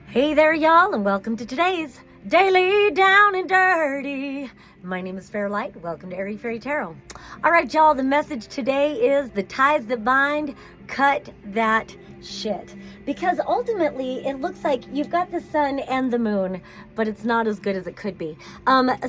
Hey there, y'all, and welcome to today's Daily Down and Dirty. My name is Fairlight. Welcome to Airy Fairy Tarot. All right, y'all, the message today is the ties that bind, cut that shit. Because ultimately, it looks like you've got the sun and the moon, but it's not as good as it could be.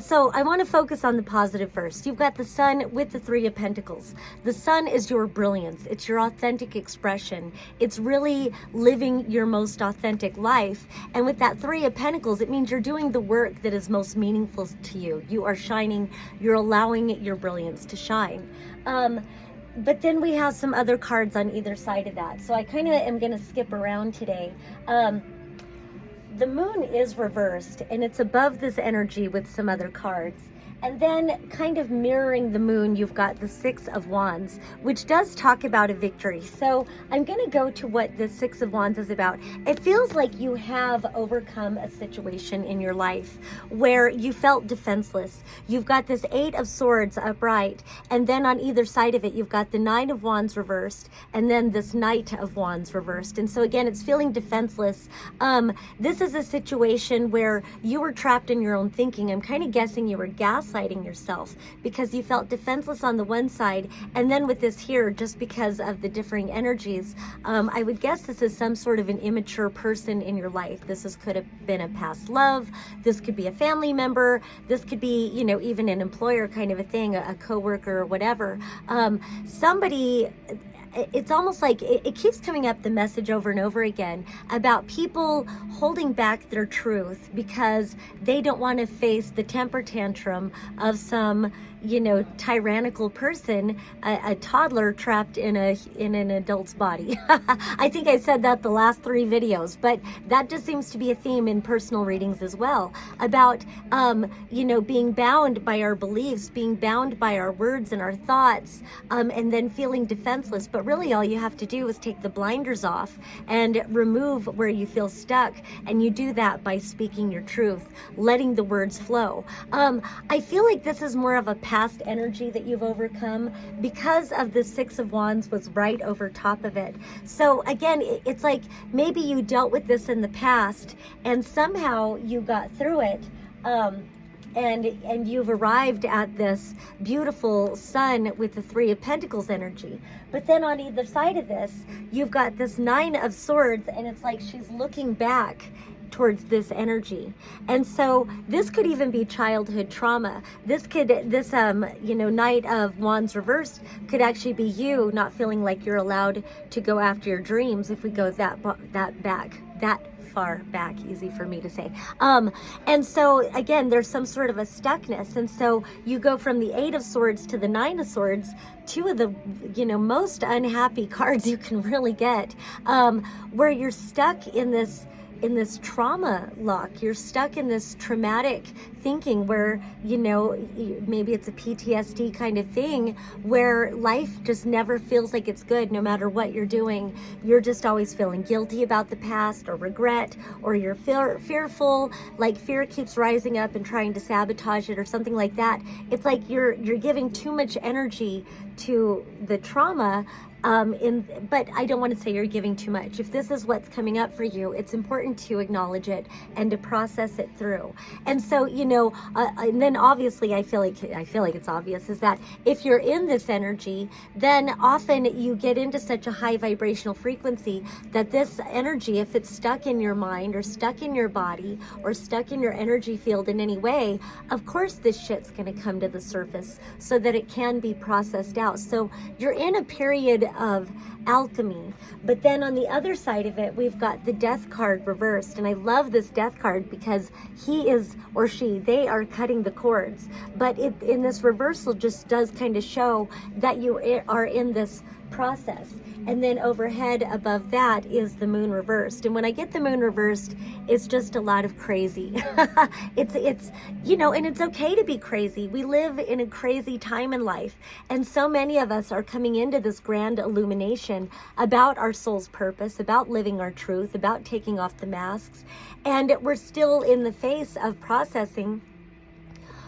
So I want to focus on the positive first. You've got the sun with the Three of Pentacles. The sun is your brilliance. It's your authentic expression. It's really living your most authentic life. And with that Three of Pentacles, it means you're doing the work that is most meaningful to you. You are shining. You're allowing your brilliance to shine. But then we have some other cards on either side of that. So I kind of am going to skip around today. The moon is reversed and it's above this energy with some other cards. And then kind of mirroring the moon, you've got the Six of Wands, which does talk about a victory. So I'm going to go to what the Six of Wands is about. It feels like you have overcome a situation in your life where you felt defenseless. You've got this Eight of Swords upright, and then on either side of it, you've got the Nine of Wands reversed, and then this Knight of Wands reversed. And so again, it's feeling defenseless. This is a situation where you were trapped in your own thinking. I'm kind of guessing you were gaslighting yourself because you felt defenseless on the one side, and then with this here, just because of the differing energies, I would guess this is some sort of an immature person in your life. Could have been a past love. This could be a family member. This could be, even an employer kind of a thing, a coworker or whatever. Somebody. It's almost like it keeps coming up, the message over and over again about people holding back their truth because they don't want to face the temper tantrum of some, tyrannical person, a toddler trapped in an adult's body. I think I said that the last 3 videos, but that just seems to be a theme in personal readings as well, about, being bound by our beliefs, being bound by our words and our thoughts, and then feeling defenseless. But really all you have to do is take the blinders off and remove where you feel stuck. And you do that by speaking your truth, letting the words flow. I feel like this is more of a past energy that you've overcome because of the Six of Wands was right over top of it. So again, it's like maybe you dealt with this in the past and somehow you got through it. And you've arrived at this beautiful sun with the Three of Pentacles energy. But then on either side of this, you've got this Nine of Swords, and it's like she's looking back towards this energy. And so this could even be childhood trauma. This Knight of Wands reversed could actually be you not feeling like you're allowed to go after your dreams, if we go that far back, easy for me to say. And so again, there's some sort of a stuckness. And so you go from the Eight of Swords to the Nine of Swords, two of the, most unhappy cards you can really get, where you're stuck in this trauma lock. You're stuck in this traumatic thinking where, maybe it's a PTSD kind of thing where life just never feels like it's good no matter what you're doing. You're just always feeling guilty about the past or regret, or you're fearful, like fear keeps rising up and trying to sabotage it or something like that. It's like you're giving too much energy to the trauma. But I don't want to say you're giving too much. If this is what's coming up for you, it's important to acknowledge it and to process it through. And so, and then obviously I feel like it's obvious is that if you're in this energy, then often you get into such a high vibrational frequency that this energy, if it's stuck in your mind or stuck in your body or stuck in your energy field in any way, of course this shit's going to come to the surface so that it can be processed out. So you're in a period of alchemy. But then on the other side of it, we've got the Death card reversed. And I love this Death card because he is, or she, they are cutting the cords. But in this reversal just does kind of show that you are in this process. And then overhead above that is the moon reversed. And when I get the moon reversed, it's just a lot of crazy. it's and it's okay to be crazy. We live in a crazy time in life. And so many of us are coming into this grand illumination about our soul's purpose, about living our truth, about taking off the masks. And we're still in the face of processing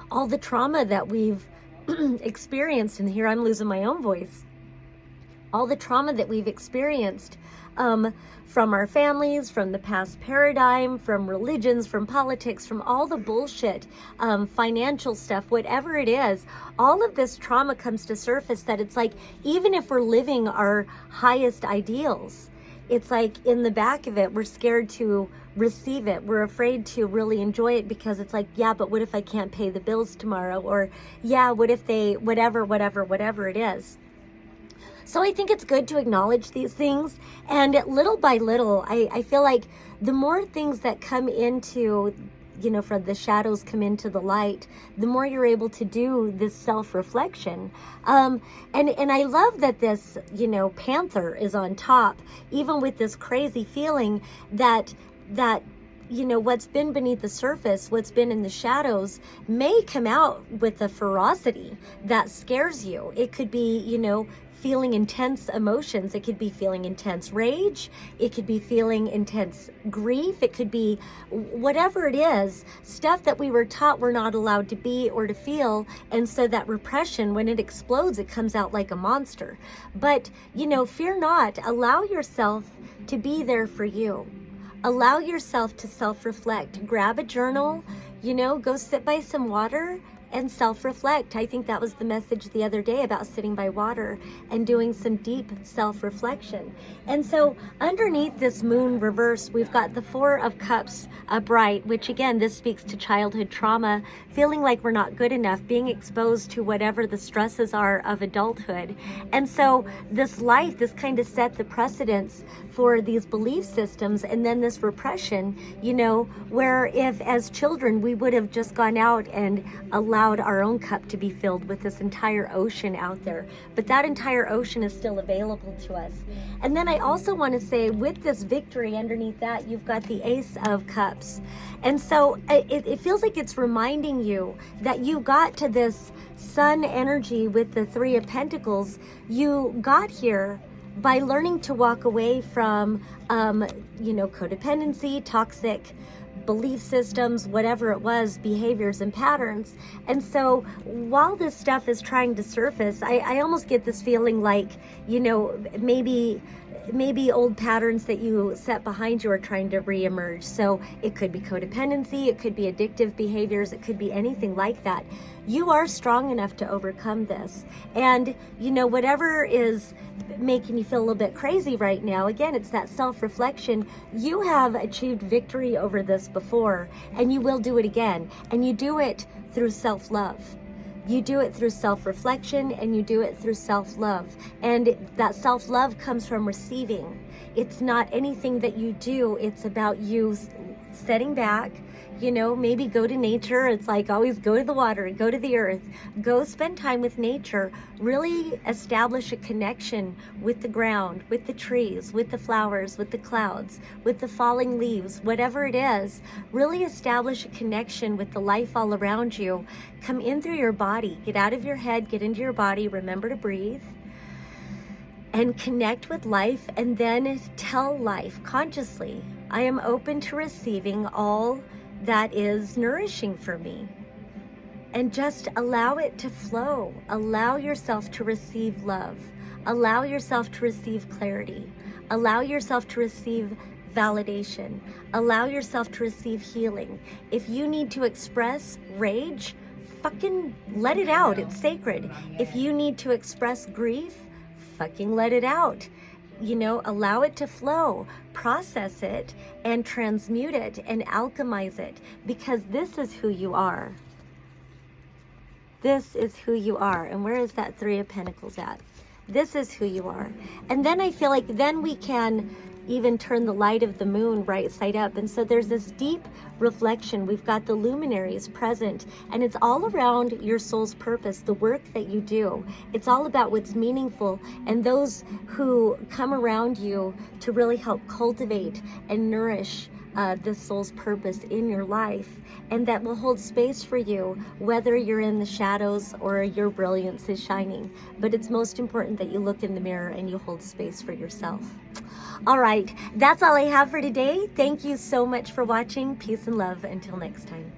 all the trauma that we've experienced. And here I'm losing my own voice. all the trauma that we've experienced from our families, from the past paradigm, from religions, from politics, from all the bullshit, financial stuff, whatever it is, all of this trauma comes to surface that it's like, even if we're living our highest ideals, it's like in the back of it, we're scared to receive it. We're afraid to really enjoy it because it's like, yeah, but what if I can't pay the bills tomorrow? Or yeah, what if they, whatever it is. So I think it's good to acknowledge these things, and little by little, I feel like the more things that come into, from the shadows come into the light, the more you're able to do this self-reflection. And I love that this, panther is on top, even with this crazy feeling that what's been beneath the surface, what's been in the shadows, may come out with a ferocity that scares you. It could be, feeling intense emotions. It could be feeling intense rage. It could be feeling intense grief. It could be whatever it is, stuff that we were taught we're not allowed to be or to feel. And so that repression, when it explodes, it comes out like a monster. But, fear not. Allow yourself to be there for you. Allow yourself to self-reflect. Grab a journal, go sit by some water and self-reflect. I think that was the message the other day about sitting by water and doing some deep self-reflection. And so underneath this moon reverse, we've got the Four of Cups upright, which again, this speaks to childhood trauma, feeling like we're not good enough, being exposed to whatever the stresses are of adulthood. And so this life, this kind of set the precedence for these belief systems, and then this repression, where if as children we would have just gone out and allowed our own cup to be filled with this entire ocean out there, but that entire ocean is still available to us. And then I also want to say, with this victory underneath that, you've got the Ace of Cups. And so it feels like it's reminding you that you got to this sun energy with the Three of Pentacles. You got here by learning to walk away from, codependency, toxic belief systems, whatever it was, behaviors and patterns. And so while this stuff is trying to surface, I almost get this feeling like, maybe old patterns that you set behind you are trying to reemerge. So it could be codependency, it could be addictive behaviors, it could be anything like that. You are strong enough to overcome this. And, whatever is making you feel a little bit crazy right now, again, it's that self-reflection. You have achieved victory over this before, and you will do it again. And you do it through self-love. You do it through self-reflection, and you do it through self-love. And that self-love comes from receiving. It's not anything that you do. It's about you setting back, maybe go to nature. It's like always go to the water, go to the earth, go spend time with nature, really establish a connection with the ground, with the trees, with the flowers, with the clouds, with the falling leaves, whatever it is. Really establish a connection with the life all around you. Come in through your body, get out of your head, get into your body, remember to breathe, and connect with life, and then tell life consciously, I am open to receiving all that is nourishing for me. And just allow it to flow. Allow yourself to receive love. Allow yourself to receive clarity. Allow yourself to receive validation. Allow yourself to receive healing. If you need to express rage, fucking let it out. It's sacred. If you need to express grief, fucking let it out. Allow it to flow, process it, and transmute it and alchemize it, because this is who you are. This is who you are. And where is that Three of Pentacles at? This is who you are. And then I feel like then we can even turn the light of the moon right side up. And so there's this deep reflection. We've got the luminaries present, and it's all around your soul's purpose, the work that you do. It's all about what's meaningful, and those who come around you to really help cultivate and nourish the soul's purpose in your life, and that will hold space for you, whether you're in the shadows or your brilliance is shining. But it's most important that you look in the mirror and you hold space for yourself. All right, that's all I have for today. Thank you so much for watching. Peace and love. Until next time.